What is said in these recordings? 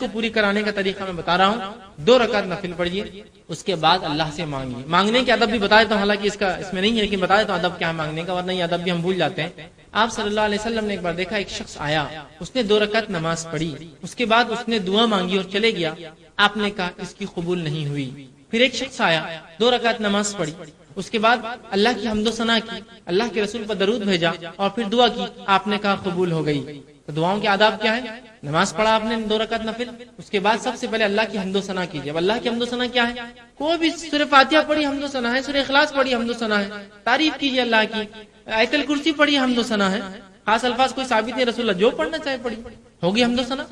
کو پوری کرانے کا طریقہ میں بتا رہا ہوں. 2 رکعت نفل پڑھیے, اس کے بعد اللہ سے مانگیے. مانگنے کے ادب بھی بتا دیتا ہوں, حالانکہ اس میں نہیں ہے, لیکن بتا دیتا ہوں ادب کیا ہے مانگنے کا, ورنہ یہ ادب بھی ہم بھول جاتے ہیں. آپ صلی اللہ علیہ وسلم نے ایک بار دیکھا, ایک شخص آیا, اس نے 2 رکعت نماز پڑھی, اس کے بعد اس نے دعا مانگی اور چلے گیا. آپ نے کہا اس کی قبول نہیں ہوئی. پھر ایک شخص آیا, 2 رکعت نماز پڑھی, اس کے بعد اللہ کی حمد و ثنا کی, اللہ کے رسول پر درود بھیجا اور پھر دعا کی. آپ نے کہا قبول ہو گئی. تو دعاؤں کے آداب کیا ہے؟ نماز پڑھا آپ نے 2 رکعت نفل, اس کے بعد سب سے پہلے اللہ کی حمد و ثنا کیجیے. اب اللہ کی حمد و ثنا کیا ہے؟ کوئی بھی سورہ فاتحہ پڑھی حمد و ثنا ہے, سورہ اخلاص پڑھی حمد و ثنا ہے, تعریف کیجیے اللہ کی. آیت الکرسی پڑھی حمد و ثنا ہے. خاص الفاظ کوئی ثابت نہیں, رسول اللہ جو پڑھنا چاہے پڑھی, ہوگی حمد و ثنا.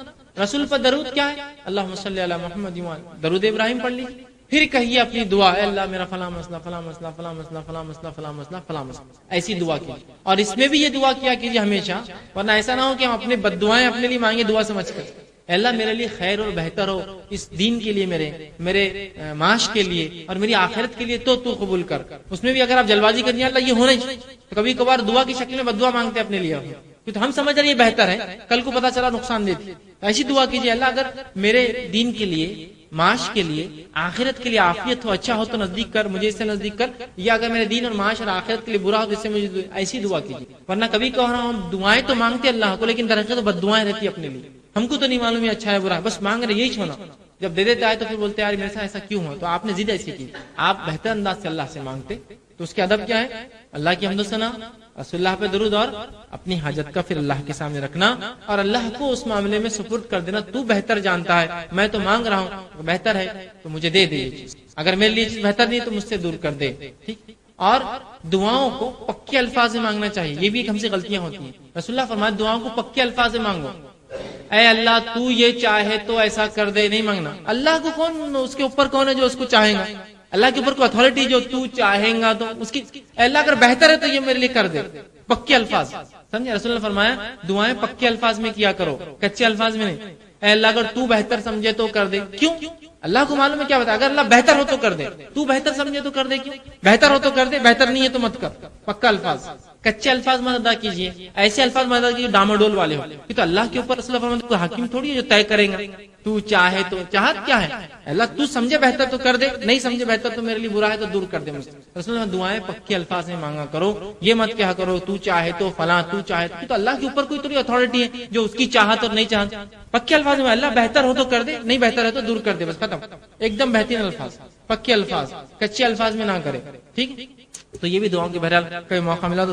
رسول پر درود کیا ہے؟ اللہم صلی علی محمد, درود ابراہیم پڑھ لیجیے. پھر کہیے اپنی دعا, اے اللہ میرا فلاں مسئلہ فلاں مسئلہ فلاں مسئلہ فلاں مسئلہ فلاں مسئلہ فلاں مسئلہ, ایسی دعا کیجیے. اور اس میں بھی یہ دعا کیا کیجیے ہمیشہ, ورنہ ایسا نہ ہو کہ ہم اپنے بد دعائیں اپنے لیے مانگے دعا سمجھ کر. اے اللہ میرے لیے خیر اور بہتر ہو, اس دین کے لیے, میرے معاش کے لیے اور میری آخرت کے لیے, تو قبول کر. اس میں بھی اگر آپ جلبازی کریں اللہ یہ ہونا ہی, تو کبھی کبھار دعا کی شکل میں بد دعا مانگتے اپنے لیے, تو ہم سمجھ رہے یہ بہتر ہے, کل کو پتا چلا نقصان دیتی. ایسی دعا کیجیے, اللہ اگر میرے دین کے لیے, معاش کے لیے, آخرت کے لیے عافیت ہو, اچھا ہو تو نزدیک کر, مجھے اس سے نزدیک کر, یا اگر میرے دین اور معاش اور آخرت کے لیے برا ہو تو اس سے مجھے, ایسی دعا کیجیے. ورنہ کبھی کہہ رہا ہوں دعائیں تو مانگتے اللہ کو, لیکن در حقیقت بد دعائیں رہتی اپنے لیے. ہم کو تو نہیں معلوم ہے اچھا ہے برا ہے, بس مانگ رہے یہی چھونا. جب دے دیتا ہے تو پھر بولتے ہیں یار میرے ساتھ ایسا کیوں ہوا. تو آپ نے ضد ایسی کی, آپ بہتر انداز سے اللہ سے مانگتے. تو اس کے ادب کیا ہے؟ اللہ کی حمد و ثنا, رسول اللہ پہ درود, اور اپنی حاجت کا پھر اللہ کے سامنے رکھنا, اور اللہ کو اس معاملے میں سپرد کر دینا. تو بہتر جانتا ہے, میں تو مانگ رہا ہوں, بہتر ہے تو مجھے دے دے یہ چیز, اگر میرے لیے چیز بہتر نہیں تو مجھ سے دور کر دے. ٹھیک. اور دعاؤں کو پکے الفاظ میں مانگنا چاہیے, یہ بھی ایک ہم سے غلطیاں ہوتی ہیں. رسول اللہ فرمایا دعاؤں کو پکے الفاظ میں مانگو. اے اللہ تو یہ چاہے تو ایسا کر دے, نہیں مانگنا. اللہ کو کون, اس کے اوپر کون ہے جو اس کو چاہے گا؟ اللہ کے اوپر کوئی اتھارٹی جو تو چاہے گا تو اس کی, اللہ اگر بہتر ہے تو یہ میرے لیے کر دے. پکے الفاظ, سمجھے؟ رسول اللہ فرمایا دعائیں پکے الفاظ میں کیا کرو, کچے الفاظ میں نہیں. اے اللہ اگر تو بہتر سمجھے تو کر دے. کیوں؟ اللہ کو معلوم ہے کیا بتا, اگر اللہ بہتر ہو تو کر دے, تو بہتر سمجھے تو کر دے. کیوں؟ بہتر ہو تو کر دے, بہتر نہیں ہے تو مت کر. پکا الفاظ, کچے الفاظ مت ادا کیجیے, ایسے الفاظ مت ادا کیجیے ڈاماڈول والے ہو. یہ تو اللہ کے اوپر رسول اللہ فرماتے کوئی حاکم تھوڑی ہے جو طے کرے گا. تو چاہے تو, چاہت کیا ہے؟ اللہ تو سمجھے بہتر تو کر دے, نہیں سمجھے بہتر تو میرے لیے برا ہے تو دور کر دے مجھ سے. رسول اللہ دعائیں پکے الفاظ میں مانگا کرو, یہ مت کہا کرو تو چاہے تو فلاں, تو چاہے تو اللہ کے اوپر کوئی تھوڑی اتھارٹی ہے جو اس کی چاہت اور نہیں چاہت. پکے الفاظ میں اللہ بہتر ہو تو کر دے, نہیں بہتر ہے تو دور کر دے, بس ختم. ایک دم بہترین الفاظ, پکے الفاظ, کچے الفاظ میں نہ کرے. ٹھیک. تو یہ بھی دعاؤں کے بہرحال کوئی موقع ملا تو